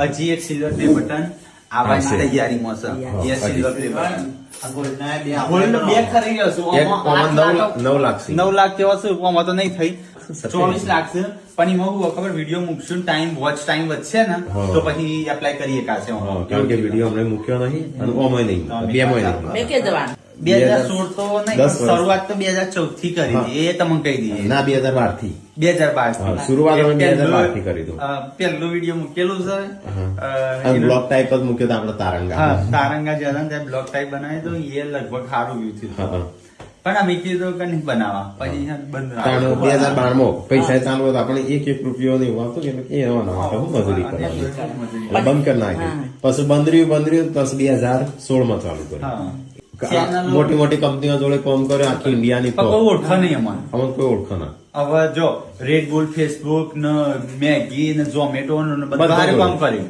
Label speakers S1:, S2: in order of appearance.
S1: હજી એક silver play button આવવાની તૈયારીમાં છે. એ સિલ્વર પ્લે બટન ગોલ્ડ બે ખરી ગયો છું.
S2: એક
S1: આમાં
S2: 9 લાખ છે.
S1: 9 લાખ જેવા છે. આમાં તો નહીં થઈ 24 લાખ છે. પણ એમાં હું ખબર વિડીયો મૂકશું ટાઈમ વોચ ટાઈમ વધશે ને તો પછી એપ્લાય કરીએ કાશે.
S2: કારણ કે વિડીયો હમણાં મૂક્યો નહીં અને ઓમાં નહીં, બે માં નહીં.
S3: મેં કે જવાનું
S1: 2016 તો નહીં,
S2: 10 વર્ષ.
S1: શરૂઆત તો 2014 થી કરી હતી. એ તમને કહી દઈએ.
S2: ના 2012 થી
S1: 2012
S2: હા, શરૂઆત અમે 2012 થી કરી દઉં.
S1: પહેલું વિડીયો મૂકેલું છે.
S2: અને બ્લોગ ટાઈપ જ મૂક્યો તો આપણે તારંગા.
S1: હા, તારંગા જ્યાં ત્યાં બ્લોગ ટાઈપ બનાવી તો એ લગભગ સારું વ્યૂ થયું.
S2: હા.
S1: પણ અમે કીધું કે નહીં બનાવવા, પછી બંધ
S2: તાણ
S1: રાખ્યું.
S2: 2012 માં પૈસા ચાલુ હતા આપણે એક રૂપિયો નહીં વાપતો કે એ એવાના માટે હું મજૂરી કરવાની એટલે બંધ કરી નાખ્યું. પછી બંધ રહ્યું પછી 2016 માં ચાલુ કર્યું.
S1: હા.
S2: મોટી મોટી કંપનીઓ જોડે કામ કર્યો આખી ઇન્ડિયાની
S1: પણ કોઈ ઓળખો નહીં અમારે.
S2: અમને કોઈ ઓળખો ના.
S1: હવે જો રેડ બુલ, ફેસબુક ને મેગી ને ઝોમેટો ને બધા
S2: બધા
S1: કામ કર્યું.